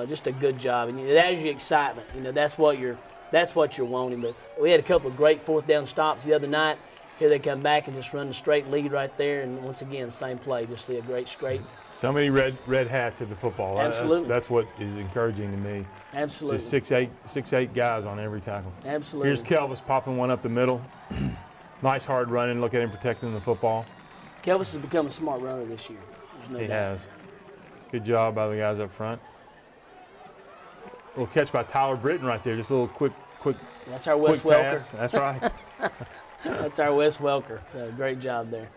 Just a good job, and that is your excitement. You know, that's what you're wanting. But we had a couple of great fourth down stops the other night. Here they come back and just run the straight lead right there, and once again, same play. Just see a great straight. So many red hats at the football. Absolutely. That's what is encouraging to me. Absolutely. Just 6'8" guys on every tackle. Absolutely. Here's Kelvis popping one up the middle. Nice hard running. Look at him protecting the football. Kelvis has become a smart runner this year. There's no doubt. He has. Good job by the guys up front. Little catch by Tyler Britton right there. Just a little quick. That's our Wes Welker. Pass. That's right. That's our Wes Welker. Great job there.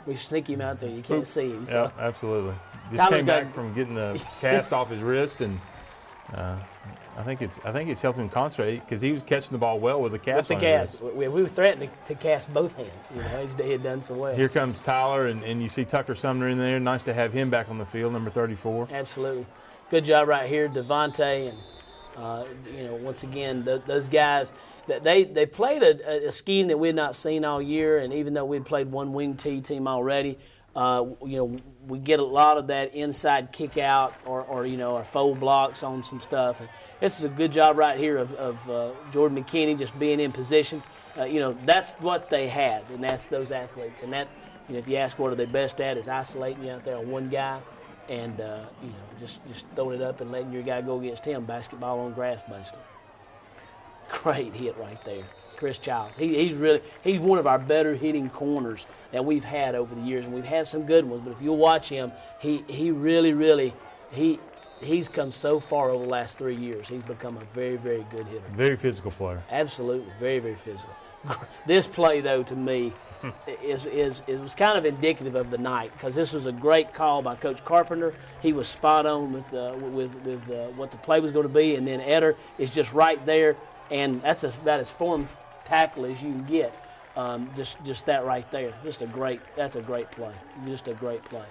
We sneak him out there. You can't see him. So. Yeah, absolutely. Just Tyler came back from getting the cast off his wrist, and I think it's helping him concentrate because he was catching the ball well with the cast. With the cast, we were threatening to cast both hands. You know, he had done so well. Here comes Tyler, and you see Tucker Sumner in there. Nice to have him back on the field, number 34. Absolutely, good job right here, Devontae, and once again those guys. They played a scheme that we had not seen all year, and even though we had played one wing T team already, we get a lot of that inside kick out or our fold blocks on some stuff. And this is a good job right here of Jordan McKinney just being in position. That's what they had, and that's those athletes. And that, if you ask what are they best at, is isolating you out there on one guy, and just throwing it up and letting your guy go against him. Basketball on grass, basically. Great hit right there, Chris Childs. He's one of our better hitting corners that we've had over the years, and we've had some good ones. But if you'll watch him, he really he's come so far over the last 3 years. He's become a very, very good hitter. Very physical player. Absolutely, very, very physical. This play, though, to me, it was kind of indicative of the night because this was a great call by Coach Carpenter. He was spot on with what the play was going to be, and then Eder is just right there. And that's about as formed tackle as you can get. Just that right there. That's a great play. Just a great play.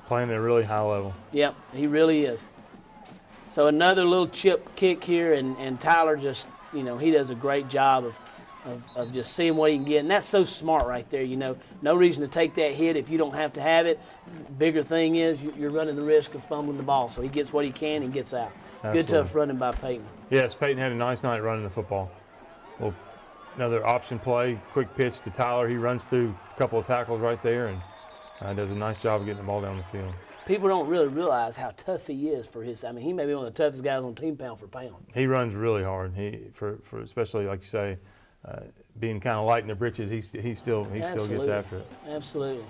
Playing at a really high level. Yep, he really is. So another little chip kick here, and Tyler just, he does a great job of just seeing what he can get. And that's so smart right there, No reason to take that hit if you don't have to have it. Bigger thing is you're running the risk of fumbling the ball. So he gets what he can and gets out. Absolutely. Good tough running by Peyton. Yes, Peyton had a nice night running the football. Well, another option play, quick pitch to Tyler. He runs through a couple of tackles right there and does a nice job of getting the ball down the field. People don't really realize how tough he is for his. He may be one of the toughest guys on the team pound for pound. He runs really hard. For especially like you say, being kind of light in the britches, he still gets after it. Absolutely.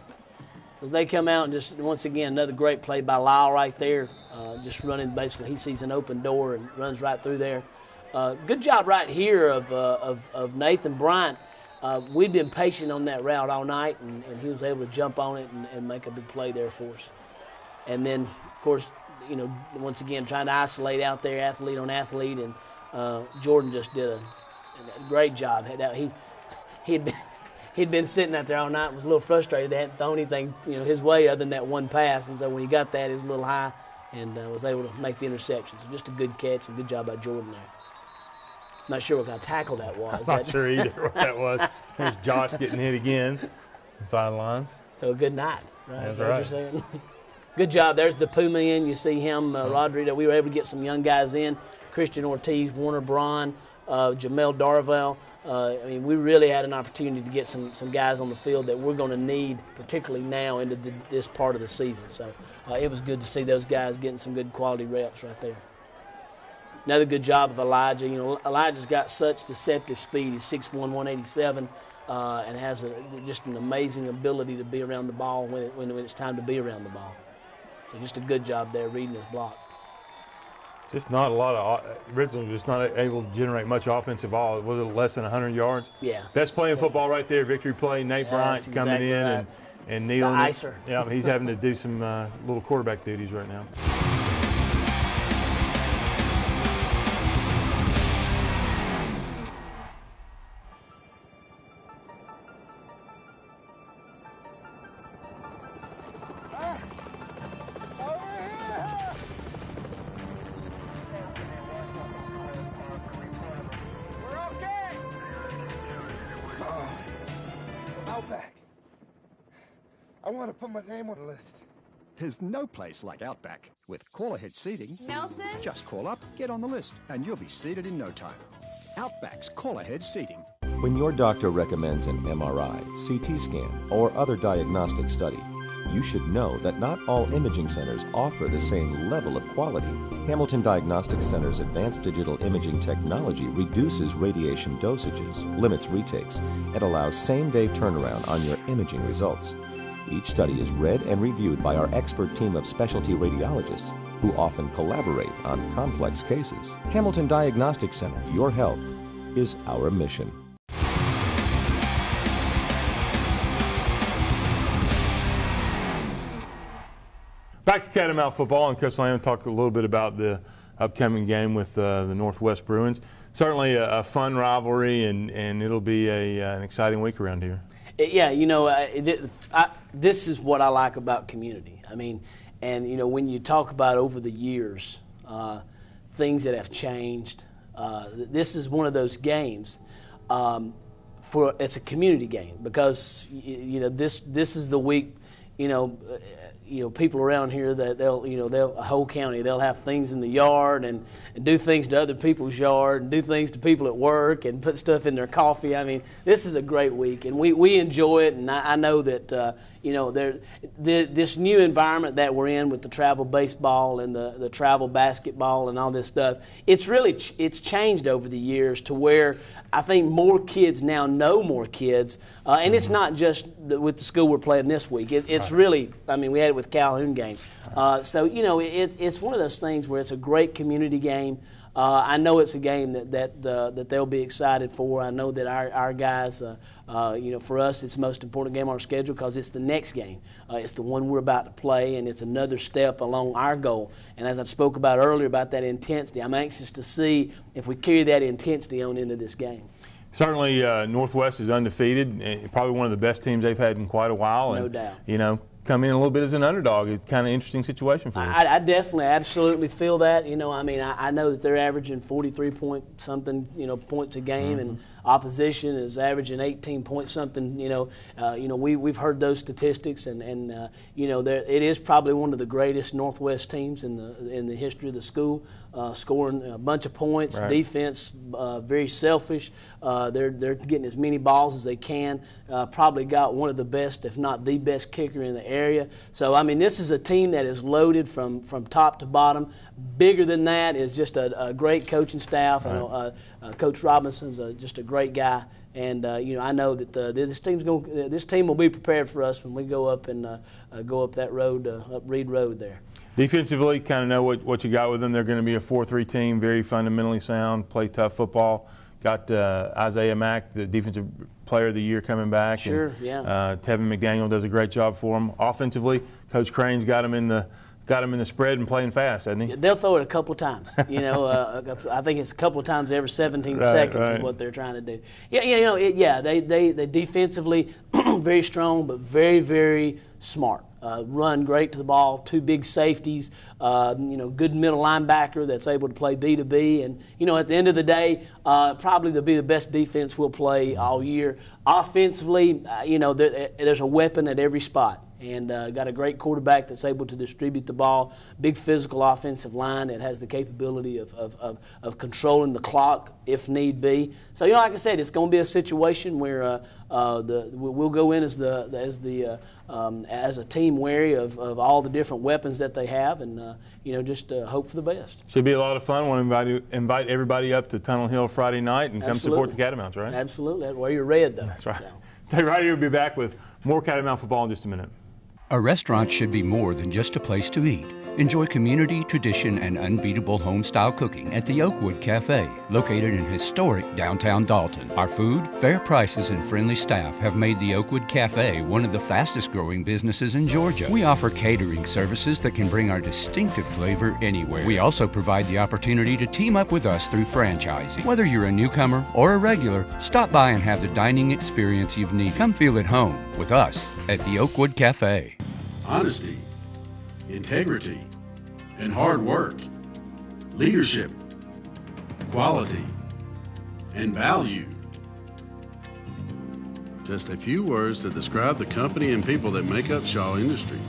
So they come out and just, once again, another great play by Lyle right there, just running basically. He sees an open door and runs right through there. Good job right here of Nathan Bryant. We'd been patient on that route all night, and he was able to jump on it and make a big play there for us. And then, of course, once again, trying to isolate out there, athlete on athlete, and Jordan just did a great job. He'd been sitting out there all night and was a little frustrated. They hadn't thrown anything his way other than that one pass, and so when he got that, he was a little high and was able to make the interception. So just a good catch and good job by Jordan there. Not sure what kind of tackle that was. I'm not sure either what that was. There's Josh getting hit again, the sidelines. So a good night, right? That's What right. you're saying? Good job. There's the Puma in. You see him, Rodri. We were able to get some young guys in. Christian Ortiz, Warner Braun, Jamel Darvell. We really had an opportunity to get some guys on the field that we're going to need, particularly now into this part of the season. So it was good to see those guys getting some good quality reps right there. Another good job of Elijah. Elijah's got such deceptive speed. He's 6'1", 187, and has just an amazing ability to be around the ball when it's time to be around the ball. So just a good job there reading his block. Just not a lot of Ridgeland was not able to generate much offensive ball. Was it less than 100 yards? Yeah. Best play in football right there, victory play. Nate Bryant that's coming exactly in right. and kneeling. The icer. Yeah, he's having to do some little quarterback duties right now. Outback. I want to put my name on the list. There's no place like Outback. With call-ahead seating, Nelson? just call up, get on the list, and you'll be seated in no time. Outback's call-ahead seating. When your doctor recommends an MRI, CT scan, or other diagnostic study, you should know that not all imaging centers offer the same level of quality. Hamilton Diagnostic Center's advanced digital imaging technology reduces radiation dosages, limits retakes, and allows same-day turnaround on your imaging results. Each study is read and reviewed by our expert team of specialty radiologists who often collaborate on complex cases. Hamilton Diagnostic Center, your health is our mission. Back to Catamount football, and Coach Lamb talked a little bit about the upcoming game with the Northwest Bruins. Certainly a fun rivalry, and it'll be an exciting week around here. Yeah, this is what I like about community. When you talk about over the years, things that have changed, this is one of those games. It's a community game because this is the week. People around here that they'll a whole county, they'll have things in the yard and do things to other people's yard and do things to people at work and put stuff in their coffee. This is a great week, and we enjoy it. And I know that this new environment that we're in with the travel baseball and the travel basketball and all this stuff, it's changed over the years to where I think more kids now know more kids, and it's not just with the school we're playing this week. It's really, we had it with Calhoun game. It's one of those things where it's a great community game. I know it's a game that they'll be excited for. I know that our guys, for us, it's the most important game on our schedule because it's the next game. It's the one we're about to play, and it's another step along our goal. And as I spoke about earlier about that intensity, I'm anxious to see if we carry that intensity on into this game. Certainly, Northwest is undefeated, and probably one of the best teams they've had in quite a while. No and, doubt. Come in a little bit as an underdog. It's kind of interesting situation for us. I definitely, absolutely feel that. I know that they're averaging 43 point something, points a game, and opposition is averaging 18 point something. We've heard those statistics, and it is probably one of the greatest Northwest teams in the history of the school. Scoring a bunch of points, right. Defense very selfish. They're getting as many balls as they can. Probably got one of the best, if not the best kicker in the area. So this is a team that is loaded from top to bottom. Bigger than that is just a great coaching staff. Right. Coach Robinson's just a great guy, And I know that this team will be prepared for us when we go up and go up that road, up Reed Road there. Defensively, kind of know what you got with them. They're going to be a 4-3 team, very fundamentally sound, play tough football. Got Isaiah Mack, the defensive player of the year, coming back. Sure, and, yeah. Tevin McDaniel does a great job for them. Offensively, Coach Crane's got him in the spread and playing fast, hasn't he? They'll throw it a couple of times. I think it's a couple of times every 17 seconds is what they're trying to do. They defensively very strong, but very, very smart. Run great to the ball, 2 big safeties, good middle linebacker that's able to play B to B. And, at the end of the day, probably they'll be the best defense we'll play all year. Offensively, there's a weapon at every spot. And got a great quarterback that's able to distribute the ball, big physical offensive line that has the capability of controlling the clock if need be. So, like I said, it's going to be a situation where we'll go in as a team wary of all the different weapons that they have, and just hope for the best. Should be a lot of fun. Want to invite everybody up to Tunnel Hill Friday night and come support the Catamounts, right? Absolutely. Wear your red, though. That's right. Stay right here. We'll be back with more Catamount football in just a minute. A restaurant should be more than just a place to eat. Enjoy community, tradition, and unbeatable home-style cooking at the Oakwood Cafe, located in historic downtown Dalton. Our food, fair prices, and friendly staff have made the Oakwood Cafe one of the fastest-growing businesses in Georgia. We offer catering services that can bring our distinctive flavor anywhere. We also provide the opportunity to team up with us through franchising. Whether you're a newcomer or a regular, stop by and have the dining experience you've needed. Come feel at home with us at the Oakwood Cafe. Honesty, integrity, and hard work, leadership, quality, and value. Just a few words to describe the company and people that make up Shaw Industries.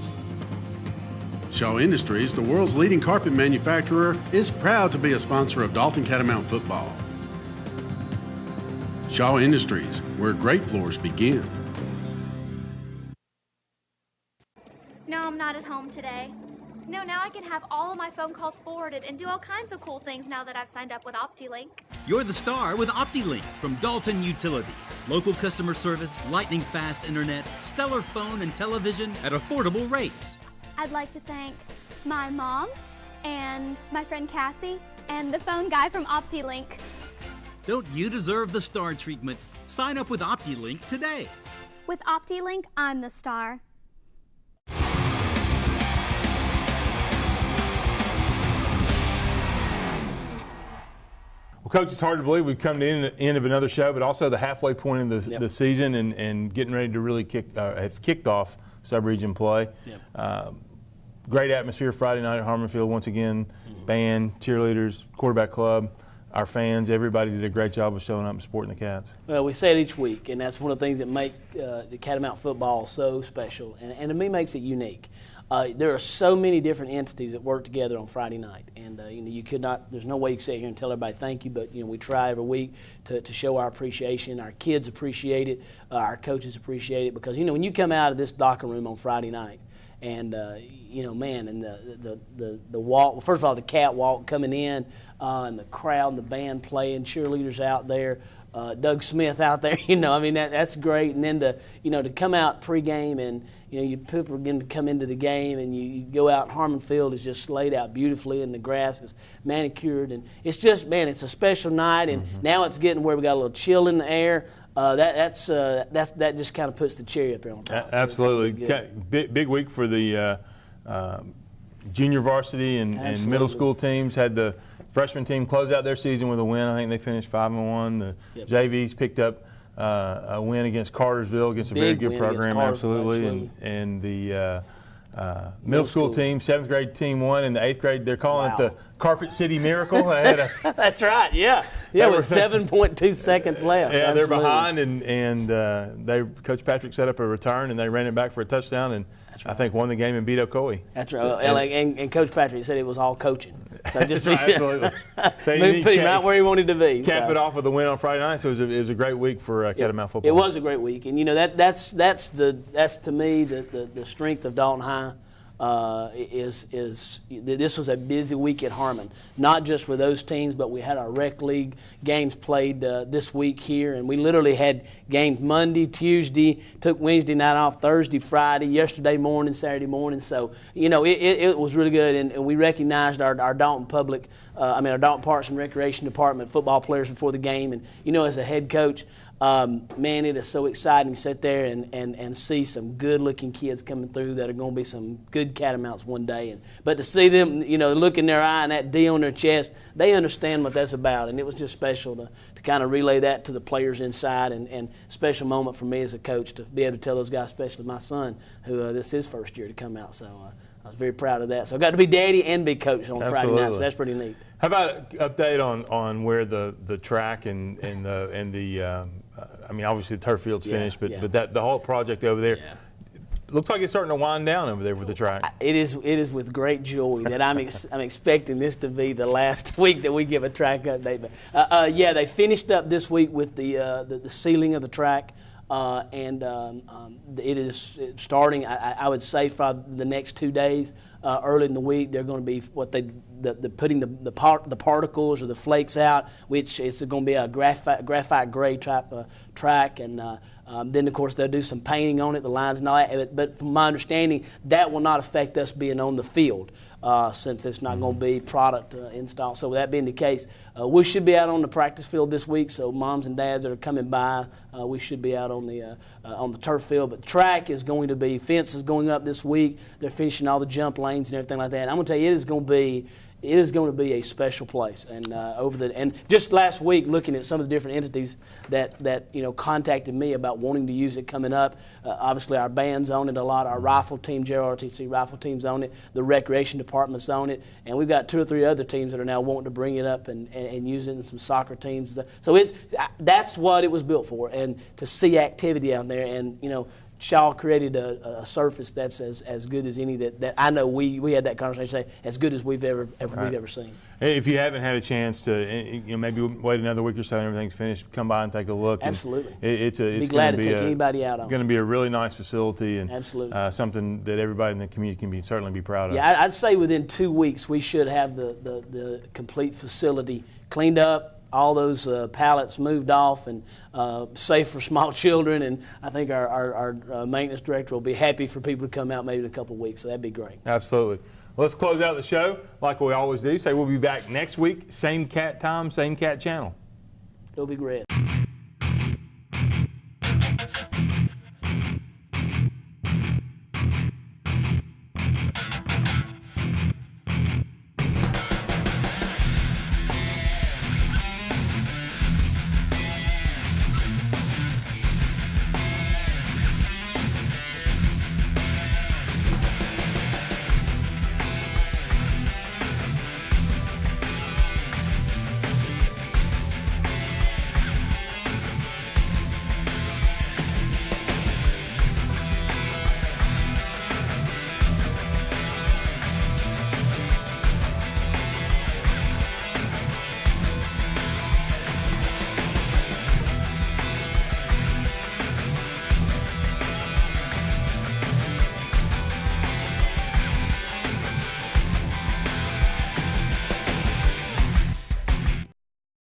Shaw Industries, the world's leading carpet manufacturer, is proud to be a sponsor of Dalton Catamount football. Shaw Industries, where great floors begin. No, I'm not at home today. No, now I can have all of my phone calls forwarded and do all kinds of cool things now that I've signed up with OptiLink. You're the star with OptiLink from Dalton Utilities. Local customer service, lightning fast internet, stellar phone and television at affordable rates. I'd like to thank my mom and my friend Cassie and the phone guy from OptiLink. Don't you deserve the star treatment? Sign up with OptiLink today. With OptiLink, I'm the star. Well, Coach, it's hard to believe we've come to the end of another show, but also the halfway point of the season and getting ready to really have kicked off sub-region play. Great atmosphere Friday night at Harmon Field once again. Band, cheerleaders, quarterback club, our fans, everybody did a great job of showing up and supporting the Cats. Well, we say it each week, and that's one of the things that makes the Catamount football so special, and to me makes it unique. There are so many different entities that work together on Friday night, and you could not. There's no way you can sit here and tell everybody thank you, but we try every week to show our appreciation. Our kids appreciate it. Our coaches appreciate it because when you come out of this locker room on Friday night, and man, and the walk. Well, first of all, the catwalk coming in, and the crowd, and the band playing, cheerleaders out there. Doug Smith out there, that's great. And then to come out pregame and you people are going to come into the game and you go out. Harmon Field is just laid out beautifully and the grass is manicured and it's just it's a special night. And now it's getting where we got a little chill in the air. That just kind of puts the cherry up there on top. Absolutely, big week for the junior varsity and middle school teams. Had the freshman team close out their season with a win. I think they finished 5-1. The JVs picked up a win against Cartersville, against a very good program, absolutely. And the middle school team, 7th grade team won, and the 8th grade, they're calling it the Carpet City Miracle. That's right, with 7.2 seconds left. Yeah, they're behind, and Coach Patrick set up a return, and they ran it back for a touchdown, and I think won the game and beat Ocoee. That's right. And Coach Patrick said it was all coaching. So just absolutely. Put him right where he wanted to be. Cap it off with a win on Friday night. So it was a great week for Catamount football. It was a great week, and that's to me the strength of Dalton High. this was a busy week at Harmon, not just with those teams, but we had our rec league games played this week here, and we literally had games Monday, Tuesday, took Wednesday night off, Thursday, Friday, yesterday morning, Saturday morning. So it was really good, and we recognized our Dalton our Dalton Parks and Recreation Department football players before the game, and as a head coach. Man, it is so exciting to sit there and see some good-looking kids coming through that are going to be some good Catamounts one day. But to see them, look in their eye and that D on their chest, they understand what that's about. And it was just special to kind of relay that to the players inside, and special moment for me as a coach to be able to tell those guys, especially my son, who this is his first year to come out. So I was very proud of that. So I got to be daddy and be coach on Friday night, so that's pretty neat. How about an update on where the track and the obviously the turf field's finished, but the whole project over there looks like it's starting to wind down over there with the track. It is with great joy that I'm expecting this to be the last week that we give a track update. But they finished up this week with the sealing of the track. It is starting, I would say, for the next 2 days. Early in the week, they're going to be putting the particles or the flakes out, which it's going to be a graphite gray type of track, and then of course they'll do some painting on it, the lines and all that. But from my understanding, that will not affect us being on the field. Since it's not going to be product installed. So with that being the case, we should be out on the practice field this week. So moms and dads that are coming by, we should be out on the turf field. But track is going to be, fence is going up this week. They're finishing all the jump lanes and everything like that. And I'm going to tell you, it is going to be a special place. And just last week, looking at some of the different entities that contacted me about wanting to use it coming up. Obviously, our band's on it a lot. Our rifle team, JROTC rifle team's on it. The recreation department's on it, and we've got 2 or 3 other teams that are now wanting to bring it up and use it. And some soccer teams. So that's what it was built for, and to see activity out there, and Shaw created a surface that's as good as any that I know we had that conversation, as good as we've ever seen. If you haven't had a chance to maybe wait another week or so and everything's finished, come by and take a look. Absolutely. It's be glad to take anybody out on. It's going to be a really nice facility, and absolutely something that everybody in the community can certainly be proud of. Yeah, I'd say within 2 weeks we should have the complete facility cleaned up. All those pallets moved off and safe for small children, and I think our maintenance director will be happy for people to come out maybe in a couple of weeks, so that'd be great. Absolutely. Well, let's close out the show like we always do. Say we'll be back next week, same cat time, same cat channel. It'll be great.